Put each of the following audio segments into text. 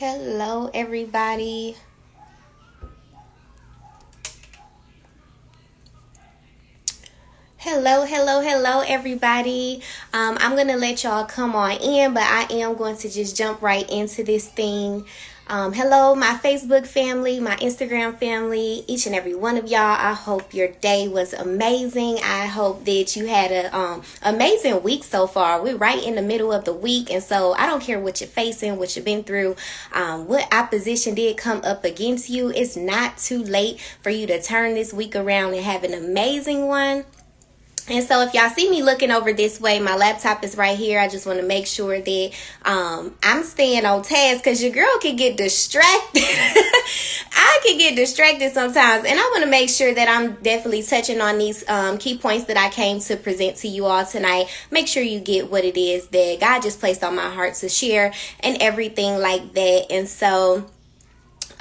Hello, everybody. Hello, everybody. I'm going to let y'all come on in, but I am going to just jump right into this thing. Hello, my Facebook family, my Instagram family, each and every one of y'all. I hope your day was amazing. I hope that you had an amazing week so far. We're right in the middle of the week, and so I don't care what you're facing, what you've been through, what opposition did come up against you. It's not too late for you to turn this week around and have an amazing one. And so if y'all see me looking over this way, my laptop is right here. I just want to make sure that I'm staying on task because your girl can get distracted. I can get distracted sometimes. And I want to make sure that I'm definitely touching on these key points that I came to present to you all tonight. Make sure you get what it is that God just placed on my heart to share and everything like that. And so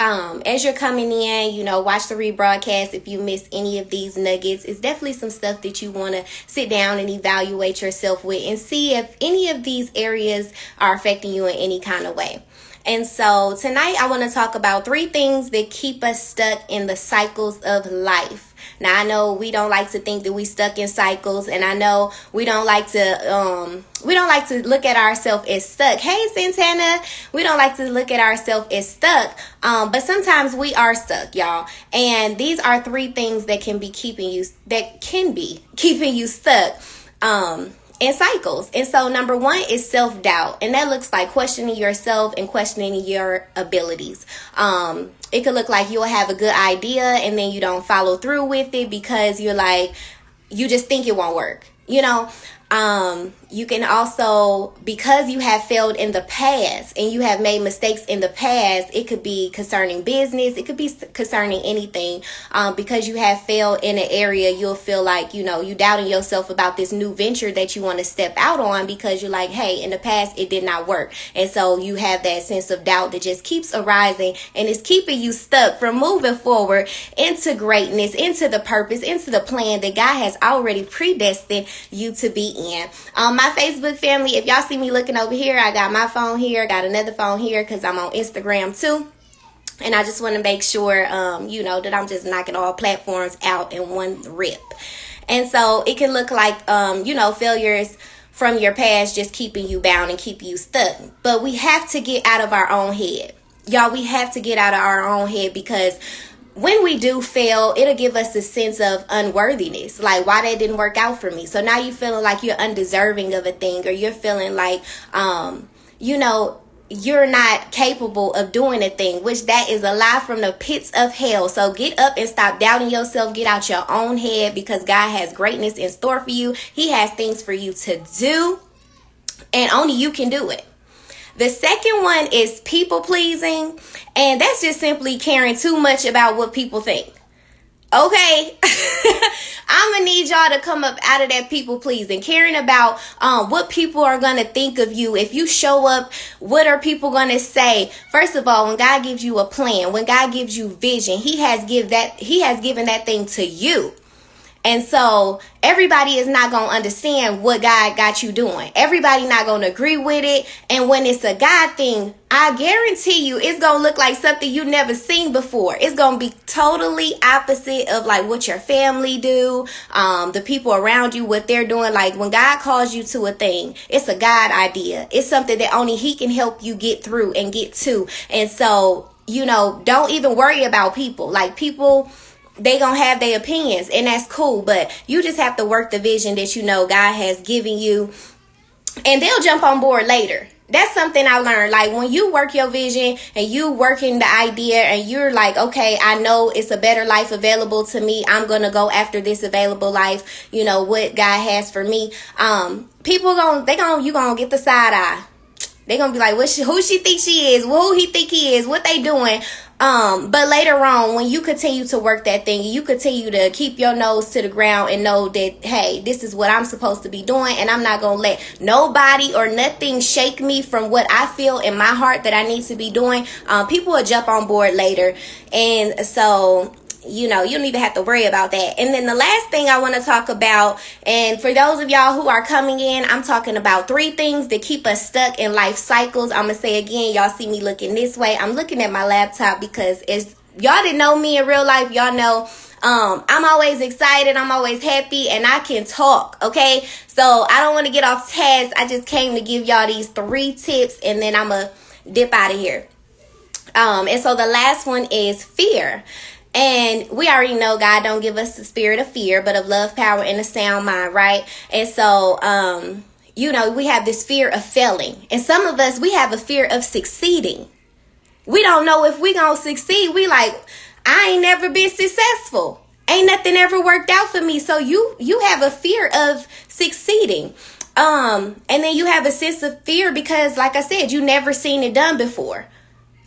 as you're coming in, watch the rebroadcast. If you miss any of these nuggets, it's definitely some stuff that you want to sit down and evaluate yourself with and see if any of these areas are affecting you in any kind of way. And so tonight I want to talk about 3 things that keep us stuck in the cycles of life. Now, I know we don't like to think that we stuck in cycles, and I know we don't like to look at ourselves as stuck. Hey, Santana, we don't like to look at ourselves as stuck, but sometimes we are stuck, y'all. And these are 3 things that can be keeping you stuck. In cycles. And so number 1 is self-doubt, and that looks like questioning yourself and questioning your abilities. It could look like you'll have a good idea and then you don't follow through with it because you just think it won't work. You can also, because you have failed in the past and you have made mistakes in the past, it could be concerning business, it could be concerning anything. Because you have failed in an area, you'll feel like, you doubting yourself about this new venture that you want to step out on because you're like, hey, in the past, it did not work. And so you have that sense of doubt that just keeps arising and it's keeping you stuck from moving forward into greatness, into the purpose, into the plan that God has already predestined you to be in. My Facebook family, if y'all see me looking over here, I got my phone here, got another phone here because I'm on Instagram too. And I just want to make sure, that I'm just knocking all platforms out in one rip. And so it can look like, failures from your past just keeping you bound and keeping you stuck. But we have to get out of our own head. Y'all, we have to get out of our own head because when we do fail, it'll give us a sense of unworthiness, like why that didn't work out for me. So now you're feeling like you're undeserving of a thing, or you're feeling like, you're not capable of doing a thing, which that is a lie from the pits of hell. So get up and stop doubting yourself. Get out your own head because God has greatness in store for you. He has things for you to do, and only you can do it. The second one is people pleasing, and that's just simply caring too much about what people think. Okay, I'm gonna need y'all to come up out of that people pleasing, caring about what people are gonna think of you. If you show up, what are people gonna say? First of all, when God gives you a plan, when God gives you vision, He has given that thing to you. And so everybody is not going to understand what God got you doing. Everybody not going to agree with it. And when it's a God thing, I guarantee you it's going to look like something you never seen before. It's going to be totally opposite of like what your family do, the people around you, what they're doing. Like when God calls you to a thing, it's a God idea. It's something that only He can help you get through and get to. And so, don't even worry about people. Like people, they gonna have their opinions, and that's cool, but you just have to work the vision that God has given you, and they'll jump on board later. That's something I learned. Like when you work your vision and you working the idea and you're like, okay, I know it's a better life available to me. I'm going to go after this available life. What God has for me. People you going to get the side eye. They going to be like, who she think she is? Who he think he is? What they doing? But later on, when you continue to work that thing, you continue to keep your nose to the ground and know that, hey, this is what I'm supposed to be doing, and I'm not going to let nobody or nothing shake me from what I feel in my heart that I need to be doing. People will jump on board later. And so you don't even have to worry about that. And then the last thing I want to talk about, and for those of y'all who are coming in, I'm talking about 3 things that keep us stuck in life cycles. I'm going to say again, y'all see me looking this way. I'm looking at my laptop because it's, y'all didn't know me in real life. Y'all know I'm always excited. I'm always happy, and I can talk. Okay. So I don't want to get off task. I just came to give y'all these 3 tips, and then I'm going to dip out of here. And so the last one is fear. And we already know God don't give us the spirit of fear, but of love, power, and a sound mind, right? And so, we have this fear of failing. And some of us, we have a fear of succeeding. We don't know if we gonna succeed. We like, I ain't never been successful. Ain't nothing ever worked out for me. So you have a fear of succeeding. And then you have a sense of fear because, like I said, you never seen it done before.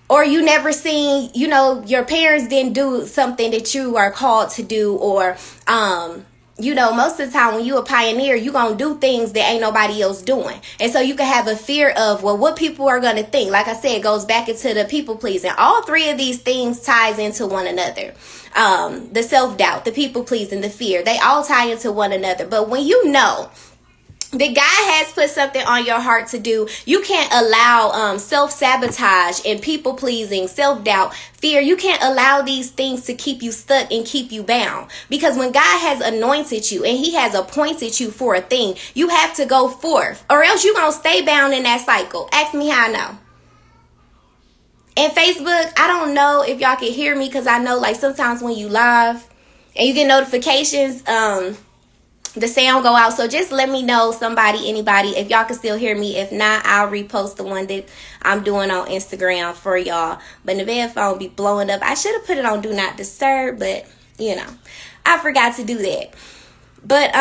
Or you never seen, your parents didn't do something that you are called to do. Or, most of the time when you a pioneer, you going to do things that ain't nobody else doing. And so you can have a fear of, well, what people are going to think. Like I said, it goes back into the people pleasing. All 3 of these things ties into one another. The self-doubt, the people pleasing, the fear, they all tie into one another. But when you know that God has put something on your heart to do, you can't allow self-sabotage and people-pleasing, self-doubt, fear. You can't allow these things to keep you stuck and keep you bound. Because when God has anointed you and he has appointed you for a thing, you have to go forth, or else you're going to stay bound in that cycle. Ask me how I know. And Facebook, I don't know if y'all can hear me, because I know like sometimes when you live and you get notifications, the sound go out. So just let me know, anybody, if y'all can still hear me. If not, I'll repost the one that I'm doing on Instagram for y'all. But the bed phone be blowing up. I should have put it on Do Not Disturb, but I forgot to do that. But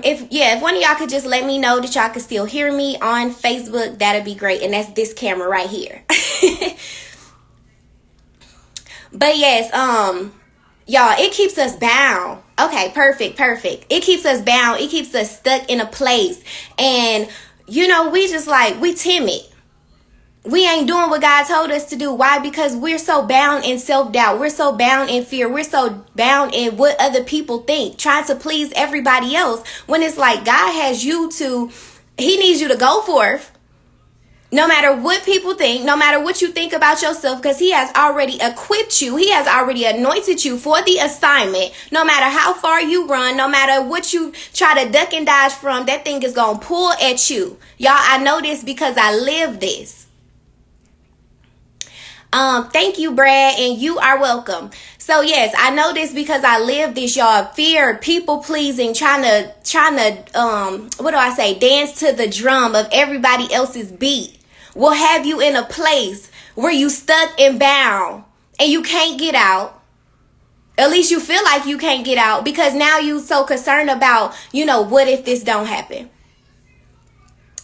if one of y'all could just let me know that y'all can still hear me on Facebook, that'd be great. And that's this camera right here. But yes, y'all, it keeps us bound. Okay, perfect. It keeps us bound. It keeps us stuck in a place. And, we timid. We ain't doing what God told us to do. Why? Because we're so bound in self-doubt. We're so bound in fear. We're so bound in what other people think, trying to please everybody else. When it's like God has he needs you to go forth. No matter what people think, no matter what you think about yourself, because he has already equipped you. He has already anointed you for the assignment. No matter how far you run, no matter what you try to duck and dodge from, that thing is going to pull at you. Y'all, I know this because I live this. Thank you, Brad, and you are welcome. So yes, I know this because I live this, y'all. Fear, people pleasing, trying to dance to the drum of everybody else's beat will have you in a place where you stuck and bound and you can't get out. At least you feel like you can't get out, because now you so concerned about, what if this don't happen?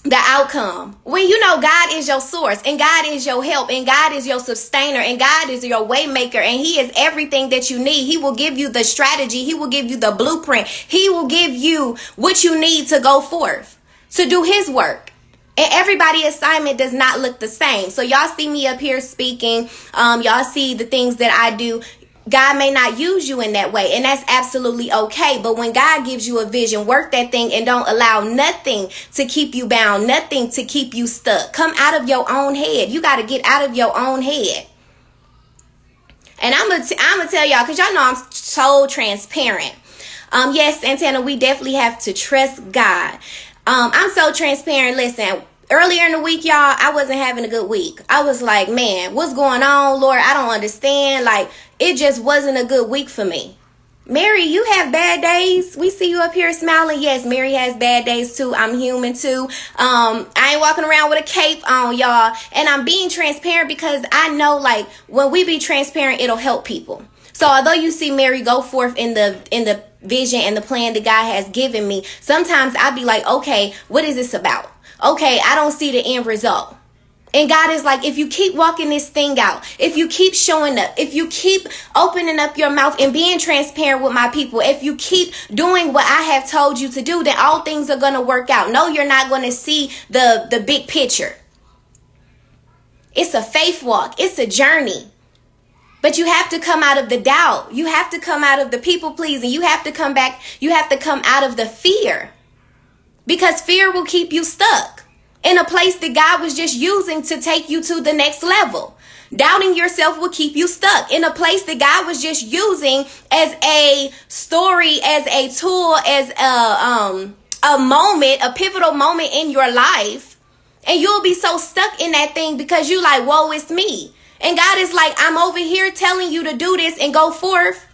The outcome. When God is your source, and God is your help, and God is your sustainer, and God is your way maker, and he is everything that you need. He will give you the strategy. He will give you the blueprint. He will give you what you need to go forth to do his work. And everybody's assignment does not look the same. So y'all see me up here speaking. Y'all see the things that I do. God may not use you in that way, and that's absolutely okay. But when God gives you a vision, work that thing and don't allow nothing to keep you bound, nothing to keep you stuck. Come out of your own head. You got to get out of your own head. And I'm gonna tell y'all, because y'all know I'm so transparent. Yes, Santana, we definitely have to trust God. I'm so transparent. Listen, earlier in the week, y'all, I wasn't having a good week. I was like, man, what's going on, Lord? I don't understand. Like, it just wasn't a good week for me. Mary, you have bad days. We see you up here smiling. Yes, Mary has bad days too. I'm human too. I ain't walking around with a cape on, y'all. And I'm being transparent because I know, like, when we be transparent, it'll help people. So although you see Mary go forth in the vision and the plan that God has given me, sometimes I'll be like, okay, what is this about? Okay, I don't see the end result. And God is like, if you keep walking this thing out, if you keep showing up, if you keep opening up your mouth and being transparent with my people, if you keep doing what I have told you to do, then all things are going to work out. No, you're not going to see the big picture. It's a faith walk. It's a journey. But you have to come out of the doubt. You have to come out of the people pleasing. You have to come back. You have to come out of the fear. Because fear will keep you stuck in a place that God was just using to take you to the next level. Doubting yourself will keep you stuck in a place that God was just using as a story, as a tool, as a moment, a pivotal moment in your life. And you'll be so stuck in that thing because you like, woe, it's me. And God is like, I'm over here telling you to do this and go forth.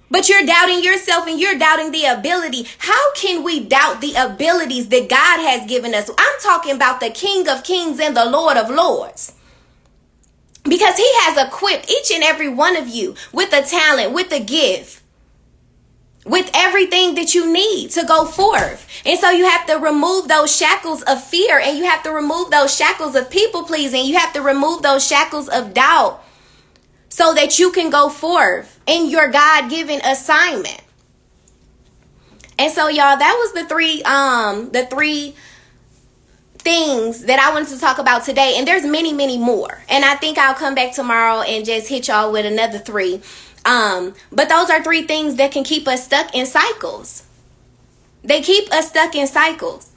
But you're doubting yourself and you're doubting the ability. How can we doubt the abilities that God has given us? I'm talking about the King of Kings and the Lord of Lords. Because he has equipped each and every one of you with a talent, with a gift, with everything that you need to go forth. And so you have to remove those shackles of fear, and you have to remove those shackles of people pleasing. You have to remove those shackles of doubt so that you can go forth in your God-given assignment. And so, y'all, that was the three things that I wanted to talk about today. And there's many, many more. And I think I'll come back tomorrow and just hit y'all with another 3. But those are 3 things that can keep us stuck in cycles. They keep us stuck in cycles.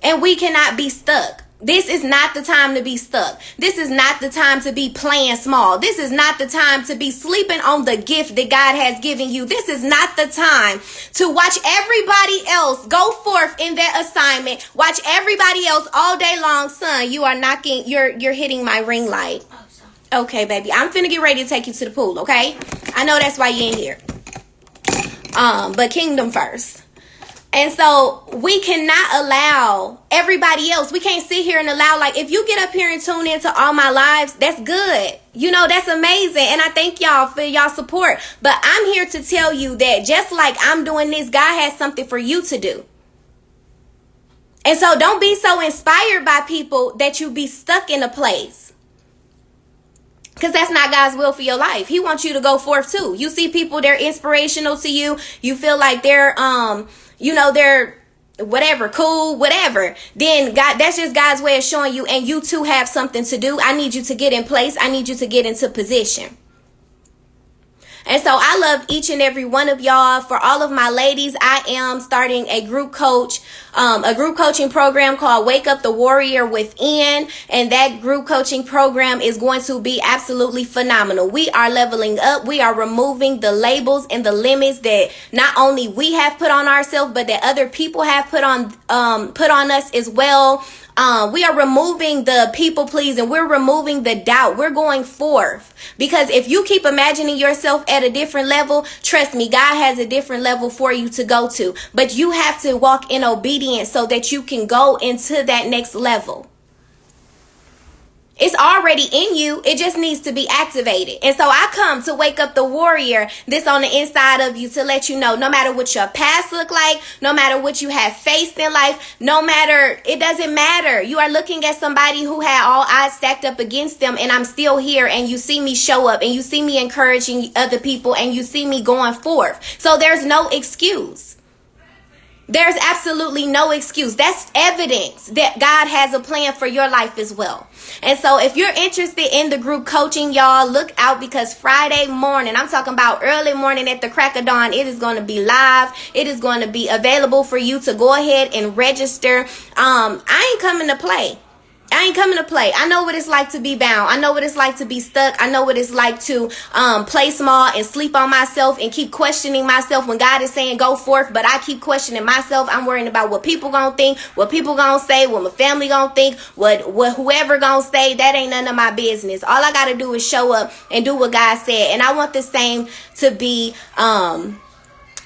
And we cannot be stuck. This is not the time to be stuck. This is not the time to be playing small. This is not the time to be sleeping on the gift that God has given you. This is not the time to watch everybody else go forth in their assignment. Watch everybody else all day long. Son, you are knocking, you're hitting my ring light. Okay, baby. I'm finna get ready to take you to the pool, okay? I know that's why you ain't here. But kingdom first. And so we cannot allow everybody else. We can't sit here and allow, like, if you get up here and tune into all my lives, that's good. You know, that's amazing. And I thank y'all for y'all support. But I'm here to tell you that just like I'm doing this, God has something for you to do. And so don't be so inspired by people that you be stuck in a place. Because that's not God's will for your life. He wants you to go forth too. You see people, they're inspirational to you. You feel like they're, they're whatever, cool, whatever. Then God, that's just God's way of showing you, and you too have something to do. I need you to get in place. I need you to get into position. And so I love each and every one of y'all. For all of my ladies, I am starting a group coaching program called Wake Up the Warrior Within. And that group coaching program is going to be absolutely phenomenal. We are leveling up. We are removing the labels and the limits that not only we have put on ourselves, but that other people have put on us as well. We are removing the people pleasing. We're removing the doubt. We're going forth. Because if you keep imagining yourself at a different level, trust me, God has a different level for you to go to. But you have to walk in obedience so that you can go into that next level. It's already in you. It just needs to be activated. And so I come to wake up the warrior that's on the inside of you to let you know, no matter what your past look like, no matter what you have faced in life, it doesn't matter. You are looking at somebody who had all odds stacked up against them, and I'm still here, and you see me show up, and you see me encouraging other people, and you see me going forth. So there's no excuse. There's absolutely no excuse. That's evidence that God has a plan for your life as well. And so if you're interested in the group coaching, y'all, look out, because Friday morning, I'm talking about early morning at the crack of dawn, it is going to be live. It is going to be available for you to go ahead and register. I ain't coming to play. I know what it's like to be bound. I know what it's like to be stuck. I know what it's like to play small and sleep on myself and keep questioning myself when God is saying go forth, but I keep questioning myself. I'm worrying about what people gonna think, what people gonna say, what my family gonna think, what whoever gonna say. That ain't none of my business. All I gotta do is show up and do what God said. And I want the same to be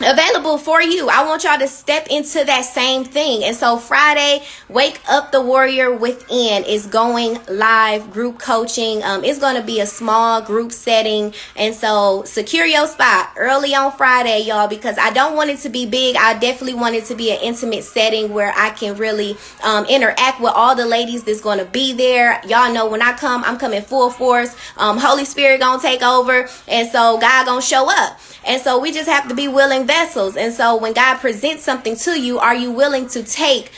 available for you. I want y'all to step into that same thing. And so Friday, Wake Up the Warrior Within is going live. Group coaching. It's going to be a small group setting. And so secure your spot early on Friday, y'all, because I don't want it to be big. I definitely want it to be an intimate setting where I can really interact with all the ladies that's going to be there. Y'all know when I come, I'm coming full force. Holy Spirit going to take over. And so God going to show up. And so we just have to be willing vessels. And so when God presents something to you, are you willing to take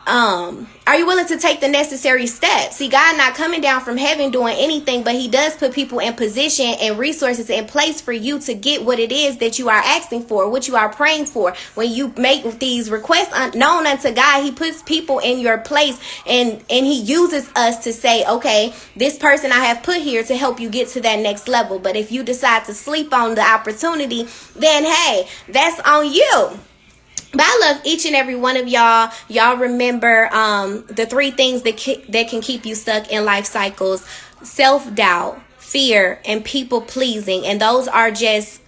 Are you willing to take the necessary steps? See, God not coming down from heaven doing anything, but he does put people in position and resources in place for you to get what it is that you are asking for, what you are praying for. When you make these requests known unto God, he puts people in your place, and he uses us to say, okay, this person I have put here to help you get to that next level. But if you decide to sleep on the opportunity, then hey, that's on you. But I love each and every one of y'all. Y'all remember the 3 things that can keep you stuck in life cycles: self-doubt, fear, and people pleasing. And those are just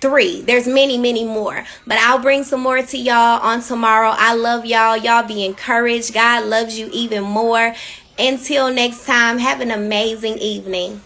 3. There's many, many more. But I'll bring some more to y'all on tomorrow. I love y'all. Y'all be encouraged. God loves you even more. Until next time, have an amazing evening.